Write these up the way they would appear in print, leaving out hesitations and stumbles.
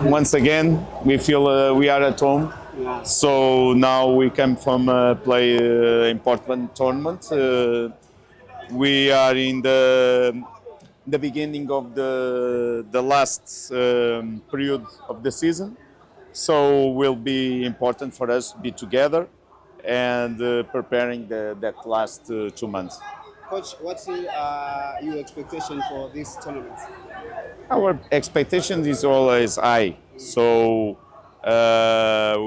Once again, we feel we are at home. Yeah. So now we come from play important tournament. We are in the beginning of the last period of the season. So will be important for us to be together and preparing that last 2 months. Coach, what's your expectation for this tournament? Our expectation is always high. So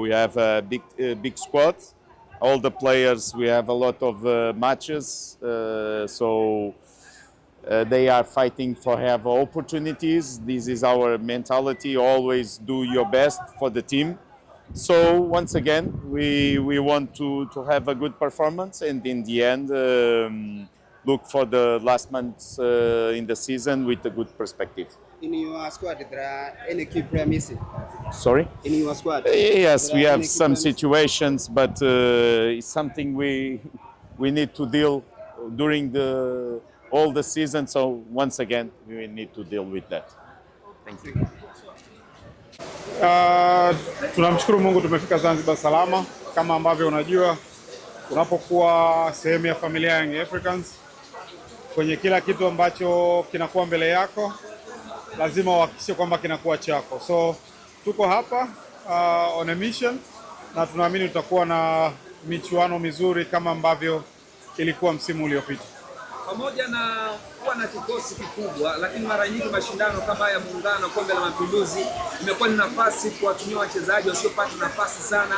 we have a big squad. All the players, we have a lot of matches. They are fighting for have opportunities. This is our mentality. Always do your best for the team. So once again, we want to have a good performance, and in the end, look for the last months in the season with a good perspective. In your squad, there are any key player missing? Sorry. In your squad, Yes, there we are have any key some player missing? situations, but it's something we need to deal during the all the season. So once again, we need to deal with that. Thank you. Tunamshukuru Mungu tumefika Zanzibar salama. Kama ambavyo unajua, unapokuwa sehemu ya familia ya Young Africans, kwenye kila kitu ambacho kinakuwa mbele yako lazima uhakikishe kwamba kinakuwa chako. So tuko hapa on a mission na tunaamini tutakuwa na michuano mizuri kama ambavyo ilikuwa msimu uliopita. Pamoja na kuwa na kikosi kikubwa, lakini mara nyingi mashindano kama ya Muungano, Kombe la Mapinduzi imekuwa ni nafasi kuwatumia wachezaji wasiopata nafasi sana.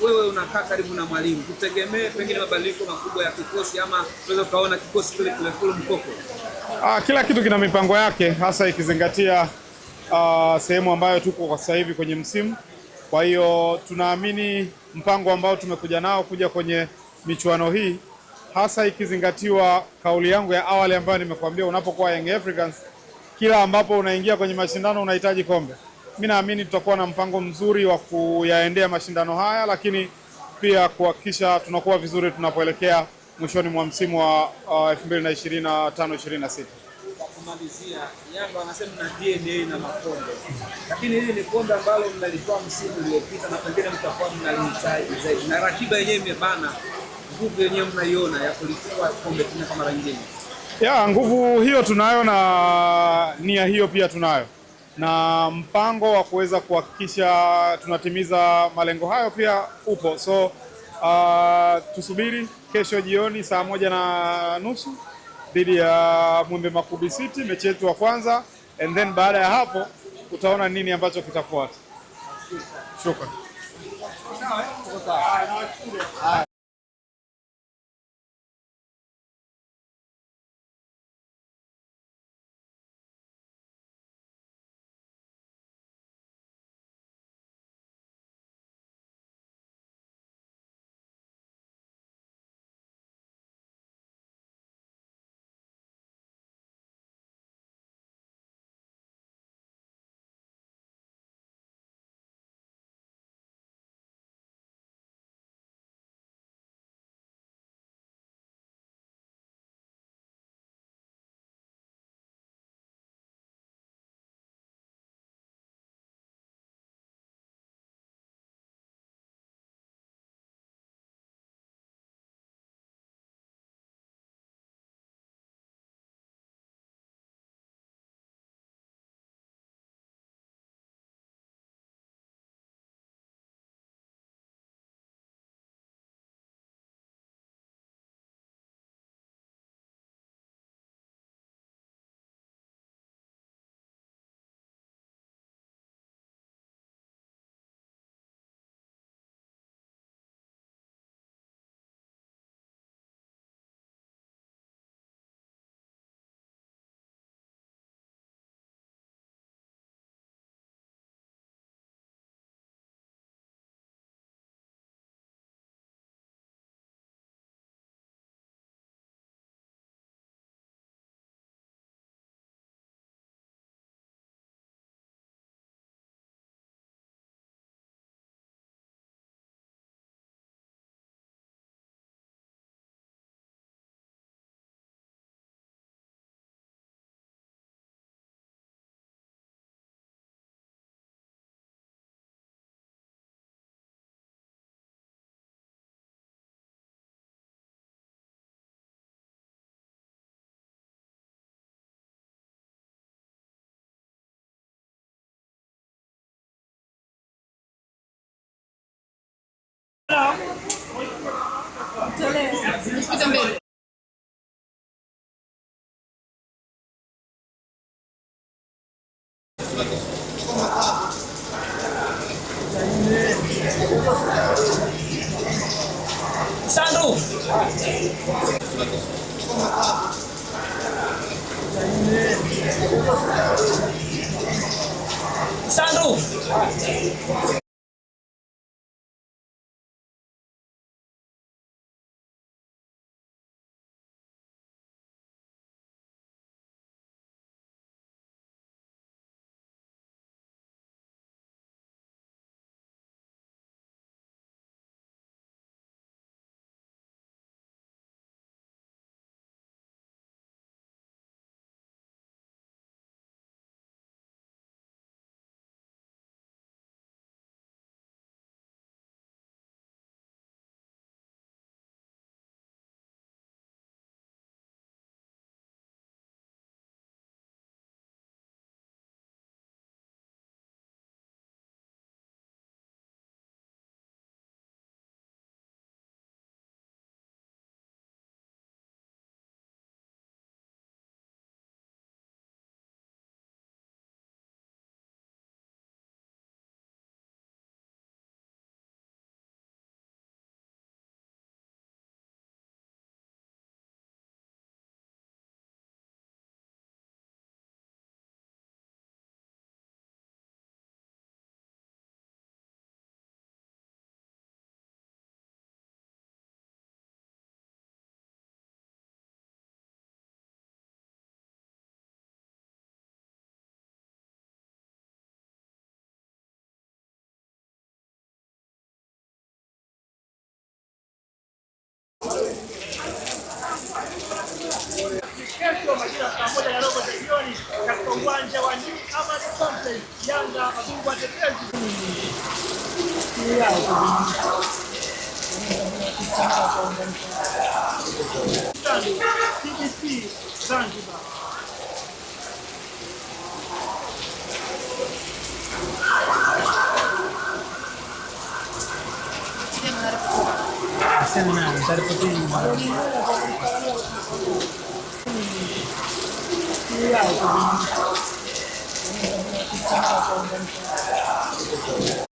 Wewe unakaa karibu na mwalimu, tutegemee pengine mabadiliko makubwa ya kikosi, ama tunaweza kuona kikosi kile kile full mkoko? Kila kitu kina mipango yake, hasa ikizingatia sehemu ambayo tuko kwa sasa hivi kwenye msimu. Kwa hiyo tunaamini mpango ambao tumekuja nao kuja kwenye michuano hii, hasa ikizingatiwa kauli yangu ya awali ambayo nimekuambia, unapokuwa Young Africans, kila ambapo unaingia kwenye mashindano unahitaji kombe. Mimi naamini tutakuwa na mpango mzuri wa kuyaendea mashindano haya, lakini pia kuhakikisha tunakuwa vizuri tunapoelekea mwishoni mwa msimu wa 2025-26. Kumalizia, Yanga wanasema na DNA na makombe, lakini hili ni kombe ambalo mnalitoa msimu uliopita na pengine mtakuwa mnalihitaji zaidi, na ratiba yenyewe imebana. Nguvu yenyewe mnaiona ya kulitoa kombe tena kama mara nyingine? Nguvu hiyo tunayo na nia hiyo pia tunayo, na mpango wa kuweza kuhakikisha tunatimiza malengo hayo pia upo. So tusubiri kesho jioni saa 1:30 dhidi ya Mwembe Makubi City, mechi yetu wa kwanza, and then baada ya hapo utaona nini ambacho kitafuata. Shukrani. Sandro! Sandro! Kesho majira saa moja na robo za jioni katika uwanja wa New Amaan Complex, Yanga mabingwa tetezi. TBC Zanzibar. Yeah.